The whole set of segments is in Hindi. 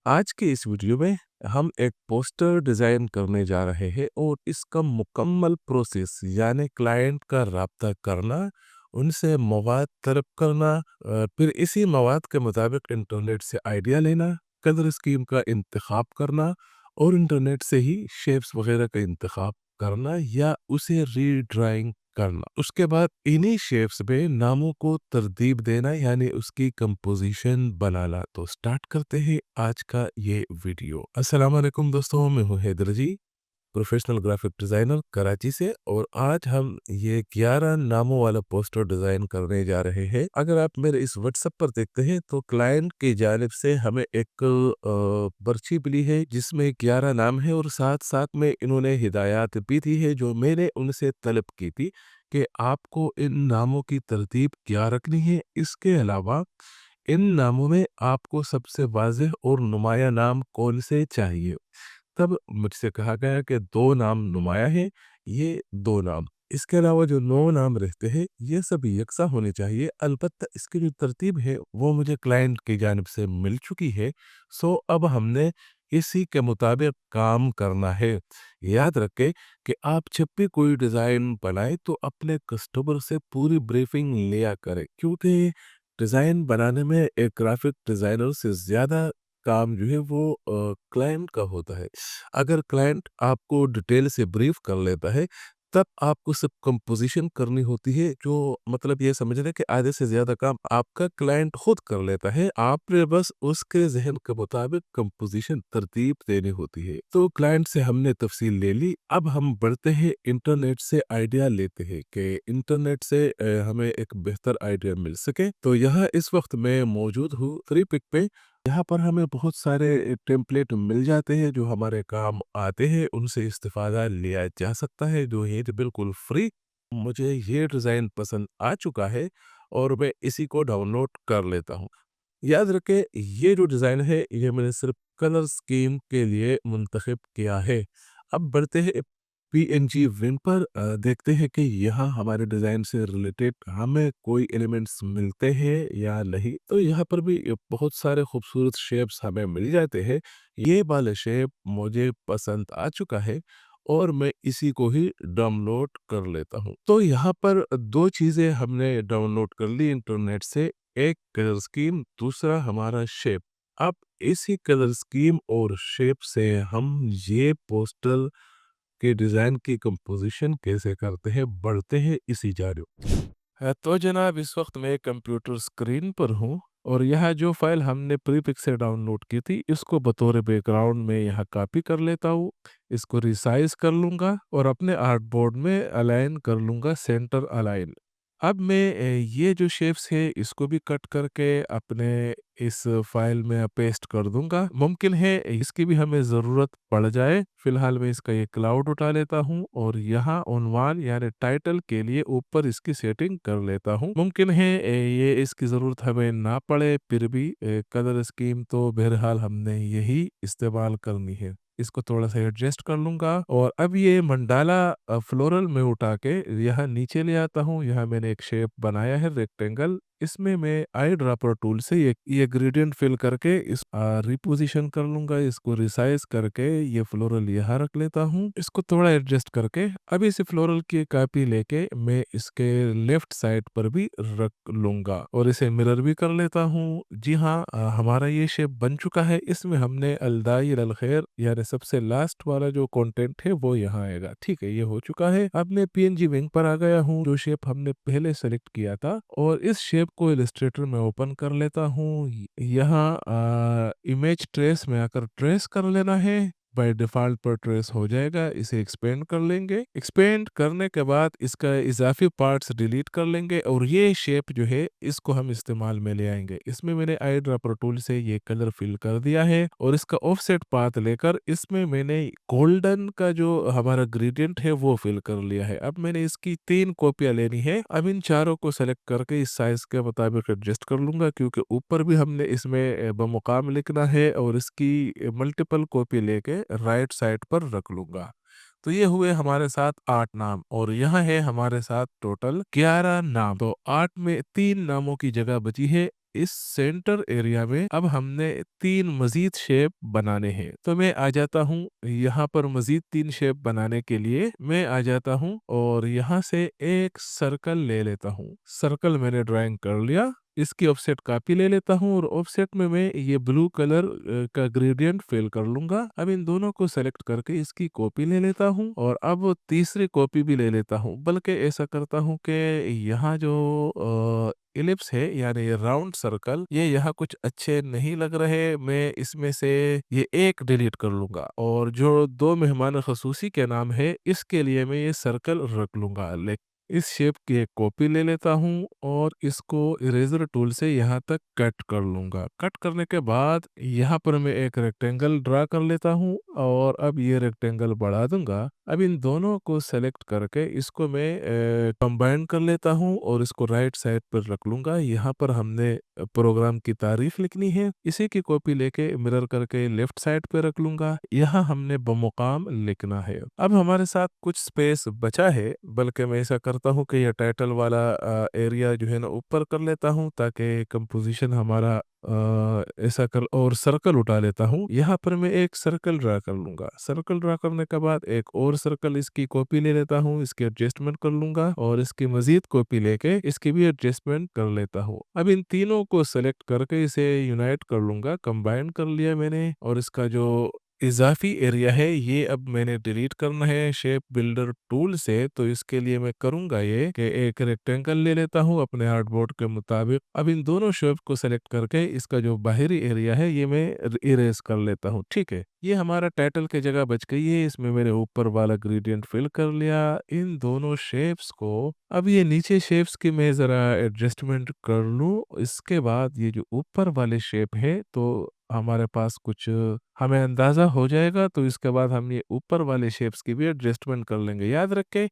आज के इस वीडियो में हम एक पोस्टर डिज़ाइन करने जा रहे हैं और इसका मुकम्मल प्रोसेस यानी क्लाइंट का राब्ता करना, उनसे मवाद तलब करना, फिर इसी मवाद के मुताबिक इंटरनेट से आइडिया लेना, कलर स्कीम का इंतखाब करना और इंटरनेट से ही शेप्स वगैरह का इंतखाब करना या उसे रीड्राइंग करना। उसके बाद इन्हीं शेप्स में नामों को तरतीब देना यानी उसकी कंपोजिशन बनाना। तो स्टार्ट करते हैं आज का ये वीडियो। अस्सलाम वालेकुम दोस्तों, मैं हूँ हैदर जी, प्रोफेशनल ग्राफिक डिज़ाइनर कराची से, और आज हम ये 11 नामों वाला पोस्टर डिज़ाइन करने जा रहे हैं। अगर आप मेरे इस व्हाट्सएप पर देखते हैं तो क्लाइंट की जानिब से हमें एक पर्ची मिली है जिसमें 11 नाम है और साथ साथ में इन्होंने हिदायत भी दी है जो मैंने उनसे तलब की थी कि आपको इन नामों की तरतीब क्या रखनी है। इसके अलावा इन नामों में आपको सबसे वाज़ेह और नुमाया नाम कौन से चाहिए। तब मुझसे कहा गया कि 2 नाम नुमाया हैं, ये 2 नाम। इसके अलावा जो 9 नाम रहते हैं, ये सब यकसा होने चाहिए। अलबत्ता इसकी जो तरतीब है, वो मुझे क्लाइंट की जानिब से मिल चुकी है। सो अब हमने इसी के मुताबिक काम करना है। याद रखें कि आप जब भी कोई डिज़ाइन बनाएँ, तो अपने कस्टमर से पूरी ब्रीफिंग लिया करें, क्योंकि डिज़ाइन बनाने में एक ग्राफिक डिज़ाइनर से ज़्यादा काम जो है वो क्लाइंट का होता है। अगर क्लाइंट आपको डिटेल से ब्रीफ कर लेता है, तब आपको सब कंपोज़िशन करनी होती है, जो मतलब ये समझ लें कि आधे से ज़्यादा काम आपका क्लाइंट खुद कर लेता है। आपने बस उसके ज़हन के मुताबिक कंपोज़िशन तरतीब देनी होती है। तो क्लाइंट से हमने तफ़सील ले ली, अब हम बढ़ते हैं इंटरनेट से आइडिया लेते हैं कि इंटरनेट से हमें एक बेहतर आइडिया मिल सके। तो यहाँ इस वक़्त मैं मौजूद हूँ फ्री पिक पे। यहाँ पर हमें बहुत सारे टेम्पलेट मिल जाते हैं जो हमारे काम आते हैं, उनसे इस्तिफ़ादा लिया जा सकता है, जो ये बिल्कुल फ्री। मुझे ये डिज़ाइन पसंद आ चुका है और मैं इसी को डाउनलोड कर लेता हूँ। याद रखें, ये जो डिज़ाइन है ये मैंने सिर्फ़ कलर स्कीम के लिए मुंतख़ब किया है। अब बढ़ते हैं पीएनजी विन पर, देखते हैं कि यहाँ हमारे डिज़ाइन से रिलेटेड हमें कोई एलिमेंट्स मिलते हैं या नहीं। तो यहाँ पर भी बहुत सारे खूबसूरत शेप्स हमें मिल जाते हैं। ये वाला शेप मुझे पसंद आ चुका है और मैं इसी को ही डाउनलोड कर लेता हूँ। तो यहाँ पर 2 चीज़ें हमने डाउनलोड कर ली इंटरनेट से, एक कलर स्कीम, दूसरा हमारा शेप। अब इसी कलर स्कीम और शेप से हम ये पोस्टर के डिज़ाइन की कंपोजिशन कैसे करते हैं, बढ़ते हैं इसी जानिब। तो जनाब इस वक्त मैं कंप्यूटर स्क्रीन पर हूँ और यह जो फाइल हमने प्रीपिक से डाउनलोड की थी, इसको बतौर बैकग्राउंड में यहाँ कॉपी कर लेता हूँ। इसको रिसाइज कर लूँगा और अपने आर्ट बोर्ड में अलाइन कर लूँगा, सेंटर अलाइन। अब मैं ये जो शेप्स है इसको भी कट करके अपने इस फाइल में पेस्ट कर दूंगा। मुमकिन है इसकी भी हमें ज़रूरत पड़ जाए। फिलहाल मैं इसका ये क्लाउड उठा लेता हूँ और यहाँ उन्वान यानी टाइटल के लिए ऊपर इसकी सेटिंग कर लेता हूँ। मुमकिन है ये इसकी ज़रूरत हमें ना पड़े, फिर भी कलर स्कीम तो बहरहाल हमने यही इस्तेमाल करनी है। इसको थोड़ा-सा एडजस्ट कर लूँगा और अब ये मंडाला फ्लोरल में उठा के यहाँ नीचे ले आता हूँ। यहाँ मैंने एक शेप बनाया है रेक्टेंगल, इसमें मैं आई ड्रॉपर टूल से ये ग्रेडियंट फिल करके इस रिपोज़िशन कर लूँगा। इसको रिसाइज़ करके ये फ्लोरल यहाँ रख लेता हूँ। इसको थोड़ा एडजस्ट करके अब इस फ्लोरल की कॉपी लेके मैं इसके लेफ्ट साइड पर भी रख लूँगा और इसे मिरर भी कर लेता हूँ। जी हाँ, हमारा ये शेप बन चुका है। इसमें हमने अलदाइर अलखैर यानी सबसे लास्ट वाला जो कंटेंट है वो यहाँ आएगा। ठीक है, ये हो चुका है। अब मैं पीएनजी विंग पर आ गया हूँ, जो शेप हमने पहले सेलेक्ट किया था, और इस शेप को इलस्ट्रेटर में ओपन कर लेता हूँ। यहाँ इमेज ट्रेस में आकर ट्रेस कर लेना है। बाय डिफ़ॉल्ट पर ट्रेस हो जाएगा। इसे एक्सपेंड कर लेंगे। एक्सपेंड करने के बाद इसका इज़ाफ़ी पार्ट्स डिलीट कर लेंगे और ये शेप जो है इसको हम इस्तेमाल में ले आएँगे। इसमें मैंने आई ड्रॉपर टूल से ये कलर फिल कर दिया है और इसका ऑफसेट पाथ लेकर इसमें मैंने गोल्डन का जो हमारा ग्रेडियंट है वो फिल कर लिया है। अब मैंने इसकी 3 कॉपियाँ लेनी है। अब इन चारों को सेलेक्ट करके इस साइज़ के मुताबिक एडजस्ट कर लूँगा, क्योंकि ऊपर भी हमने इसमें बमुकाम लिखना है और इसकी मल्टीपल कॉपी लेके राइट साइड पर रख लूँगा। तो ये हुए हमारे साथ 8 नाम और यहाँ है हमारे साथ टोटल 11 नाम। तो 8 में 3 नामों की जगह बची है इस सेंटर एरिया में अब हमने 3 मज़ीद शेप बनाने हैं। तो मैं आ जाता हूँ यहाँ पर मज़ीद 3 शेप बनाने के लिए मैं आ जाता हूँ और यहाँ से एक सर्कल ले लेता हूँ। सर्कल मैंने ड्राइंग कर लिया। इसकी ऑफसेट कॉपी ले लेता हूँ और ऑफसेट में मैं ये ब्लू कलर का ग्रेडियंट फिल कर लूँगा। अब इन दोनों को सेलेक्ट करके इसकी कॉपी ले लेता हूँ और अब तीसरी कॉपी भी ले लेता हूँ। बल्कि ऐसा करता हूँ कि यहाँ जो इलिप्स है यानी ये राउंड सर्कल ये यहाँ कुछ अच्छे नहीं लग रहे। मैं इसमें से ये एक डिलीट कर लूँगा और जो 2 मेहमान ख़ुसूसी के नाम है इसके लिए मैं ये सर्कल रख लूँगा। इस शेप की एक कॉपी ले लेता हूँ और इसको इरेज़र टूल से यहाँ तक कट कर लूँगा। कट करने के बाद यहाँ पर मैं एक रेक्टेंगल ड्रा कर लेता हूँ और अब ये रेक्टेंगल बढ़ा दूँगा। अब इन दोनों को सेलेक्ट करके इसको मैं कंबाइन कर लेता हूँ और इसको राइट साइड पर रख लूँगा। यहाँ पर हमने प्रोग्राम की तारीफ़ लिखनी है। इसी की कॉपी लेके मिरर करके लेफ्ट साइड पे रख लूँगा। यहाँ हमने बमुकाम लिखना है। अब हमारे साथ कुछ स्पेस बचा है, बल्कि मैं ऐसा करता हूँ कि ये टाइटल वाला एरिया जो है ना ऊपर कर लेता हूँ ताकि कंपोज़िशन हमारा ऐसा कर और सर्कल उठा लेता हूँ। यहाँ पर मैं एक सर्कल ड्रा कर लूँगा। सर्कल ड्रा करने के बाद एक और सर्कल इसकी कॉपी ले लेता हूँ, इसकी एडजस्टमेंट कर लूँगा और इसकी मज़ीद कॉपी लेके इसकी भी एडजस्टमेंट कर लेता हूँ। अब इन तीनों को सेलेक्ट करके इसे यूनाइट कर लूँगा, कंबाइन कर लिया मैंने और इसका जो इज़ाफ़ी एरिया है ये अब मैंने डिलीट करना है शेप बिल्डर टूल से। तो इसके लिए मैं करूँगा ये कि एक रेक्टेंगल ले लेता हूँ अपने आर्टबोर्ड के मुताबिक। अब इन दोनों शेप को सेलेक्ट करके इसका जो बाहरी एरिया है ये मैं इरेज़ कर लेता हूँ, ठीक है। ये हमारा टाइटल की जगह बच गई है, इसमें मैंने ऊपर वाला ग्रेडिएंट फिल कर लिया। इन दोनों शेप्स को अब ये नीचे शेप्स की मैं ज़रा एडजस्टमेंट कर लूँ। इसके बाद ये जो ऊपर वाले शेप है तो हमारे पास कुछ हमें अंदाज़ा हो जाएगा, तो इसके बाद हम ये ऊपर वाले शेप्स की भी एडजस्टमेंट कर लेंगे। याद रखें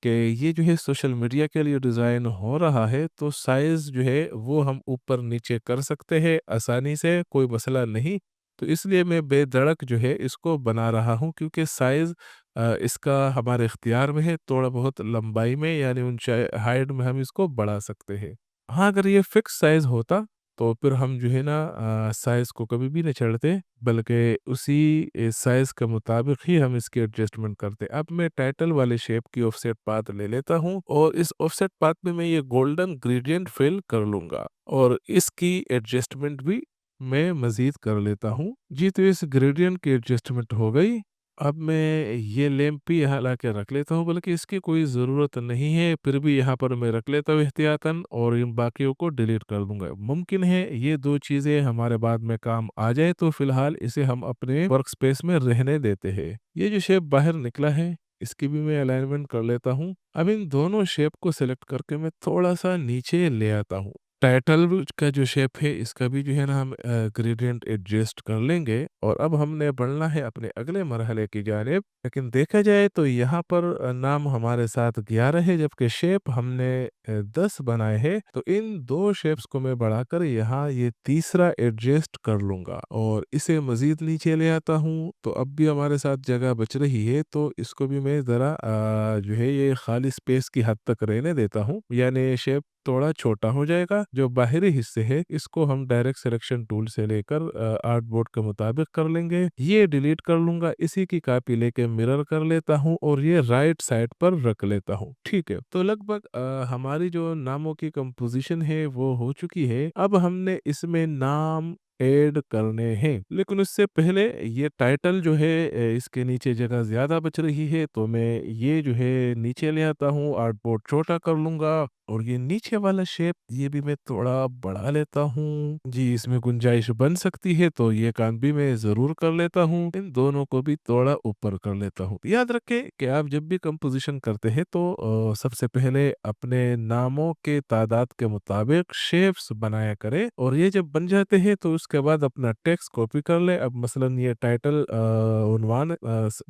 कि ये जो है सोशल मीडिया के लिए डिज़ाइन हो रहा है, तो साइज़ जो है वो हम ऊपर-नीचे कर सकते हैं आसानी से, कोई मसला नहीं। तो इसलिए मैं बेधड़क जो है इसको बना रहा हूँ क्योंकि साइज़ इसका हमारे इख्तियार में है, थोड़ा बहुत लंबाई में यानी ऊंचाई हाइट में हम इसको बढ़ा सकते हैं। हाँ, अगर ये फिक्स साइज़ होता तो फिर हम जो है ना साइज़ को कभी भी नहीं छेड़ते, बल्कि उसी साइज़ के मुताबिक ही हम इसकी एडजस्टमेंट करते। अब मैं टाइटल वाले शेप की ऑफसेट पाथ ले लेता हूँ और इस ऑफसेट पाथ में मैं ये गोल्डन ग्रेडिएंट फिल कर लूँगा और इसकी एडजस्टमेंट भी मैं मज़ीद कर लेता हूँ। जी, तो इस ग्रेडिएंट की एडजस्टमेंट हो गई। अब मैं ये लैंप भी यहाँ लाके रख लेता हूँ, बल्कि इसकी कोई ज़रूरत नहीं है, फिर भी यहाँ पर मैं रख लेता हूँ एहतियातन और इन बाकियों को डिलीट कर दूँगा। मुमकिन है ये 2 चीज़ें हमारे बाद में काम आ जाए, तो फ़िलहाल इसे हम अपने वर्कस्पेस में रहने देते हैं। ये जो शेप बाहर निकला है, इसकी भी मैं अलाइनमेंट कर लेता हूँ। अब इन दोनों शेप को सेलेक्ट करके मैं थोड़ा-सा नीचे ले आता हूँ। टाइटल का जो शेप है इसका भी जो है ना हम ग्रेडिएंट एडजस्ट कर लेंगे और अब हमने बढ़ना है अपने अगले मरहले की जानिब। लेकिन देखा जाए तो यहाँ पर नाम हमारे साथ 11 है जबकि शेप हमने 10 बनाए हैं। तो इन 2 शेप्स को मैं बढ़ाकर यहाँ ये तीसरा एडजस्ट कर लूँगा और इसे मज़ीद नीचे ले आता हूँ। तो अब भी हमारे साथ जगह बच रही है, तो इसको भी मैं ज़रा जो है ये खाली स्पेस की हद तक रहने देता हूँ। यानी शेप थोड़ा छोटा हो जाएगा। जो बाहरी हिस्से है इसको हम डायरेक्ट सिलेक्शन टूल से लेकर आर्टबोर्ड के मुताबिक कर लेंगे। ये डिलीट कर लूँगा, इसी की कॉपी लेके मिरर कर लेता हूँ और ये राइट साइड पर रख लेता हूँ। ठीक है? तो लगभग हमारी जो नामों की कंपोज़िशन है वो हो चुकी है। अब हमने इसमें नाम ऐड करने हैं। लेकिन उससे पहले ये टाइटल जो है इसके नीचे जगह ज़्यादा बच रही है, तो मैं ये जो है नीचे ले आता हूँ, आर्टबोर्ड छोटा कर लूँगा और ये नीचे वाला शेप ये भी मैं थोड़ा बढ़ा लेता हूँ। जी, इसमें गुंजाइश बन सकती है, तो ये काम भी मैं ज़रूर कर लेता हूँ। इन दोनों को भी थोड़ा ऊपर कर लेता हूँ। याद रखें कि आप जब भी कंपोज़िशन करते हैं तो सबसे पहले अपने नामों के तादाद के मुताबिक शेप्स बनाया करें और ये जब बन जाते हैं तो उसके बाद अपना टेक्स्ट कॉपी कर लें। अब मसलन ये टाइटल उन्वान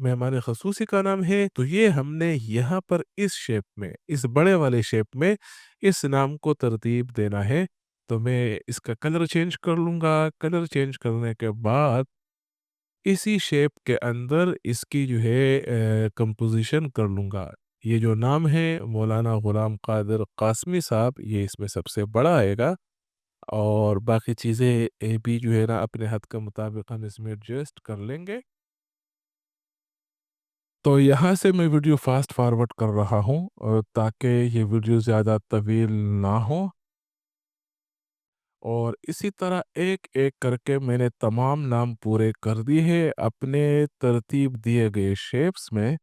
मेहमान ख़ुसूसी का नाम है, तो ये हमने यहाँ पर इस शेप में, इस बड़े वाले शेप में इस नाम को तरतीब देना है। तो मैं इसका कलर चेंज कर लूँगा। कलर चेंज करने के बाद इसी शेप के अंदर इसकी जो है कंपोज़िशन कर लूँगा। ये जो नाम है मौलाना गुलाम कादिर कासमी साहब, ये इसमें सबसे बड़ा आएगा। और बाकी चीज़ें भी जो है ना अपने हद के मुताबिक हम इसमें एडजस्ट कर लेंगे। तो यहाँ से मैं वीडियो फ़ास्ट फ़ॉरवर्ड कर रहा हूँ ताकि ये वीडियो ज़्यादा तवील ना हो। और इसी तरह एक-एक करके मैंने तमाम नाम पूरे कर दिए हैं अपने तरतीब दिए गए शेप्स में।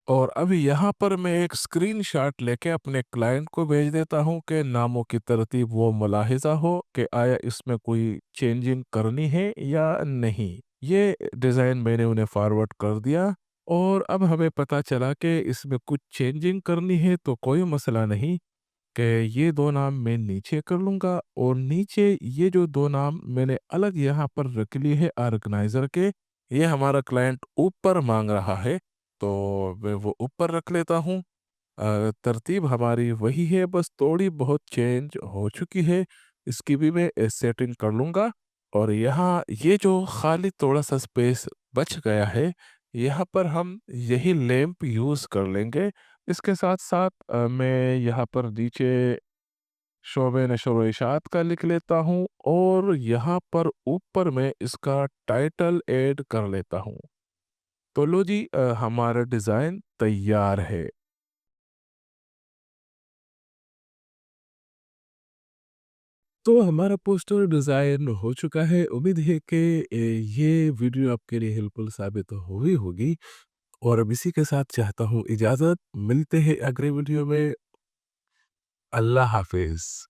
और अभी यहाँ पर मैं एक स्क्रीनशॉट लेके अपने क्लाइंट को भेज देता हूँ कि नामों की तरतीब वो मुलाहिज़ा हो कि आया इसमें कोई चेंजिंग करनी है या नहीं। ये डिज़ाइन मैंने उन्हें फॉरवर्ड कर दिया और अब हमें पता चला कि इसमें कुछ चेंजिंग करनी है तो कोई मसला नहीं कि ये 2 नाम मैं नीचे कर लूँगा और नीचे ये जो 2 नाम मैंने अलग यहाँ पर रख लिए हैं ऑर्गेनाइज़र के, ये हमारा क्लाइंट ऊपर माँग रहा है, तो मैं वो ऊपर रख लेता हूँ। तरतीब हमारी वही है, बस थोड़ी बहुत चेंज हो चुकी है, इसकी भी मैं सेटिंग कर लूँगा। और यहाँ ये जो खाली थोड़ा-सा स्पेस बच गया है, यहाँ पर हम यही लैंप यूज़ कर लेंगे। इसके साथ-साथ मैं यहाँ पर नीचे शोबे नशर व इशाअत का लिख लेता हूँ और यहाँ पर ऊपर मैं इसका टाइटल ऐड कर लेता हूँ। तो लो जी हमारा डिज़ाइन तैयार है। तो हमारा पोस्टर डिज़ाइन हो चुका है। उम्मीद है कि ये वीडियो आपके लिए हेल्पफुल साबित हुई होगी और अब इसी के साथ चाहता हूँ इजाज़त। मिलते हैं अगले वीडियो में। अल्लाह हाफ़िज़।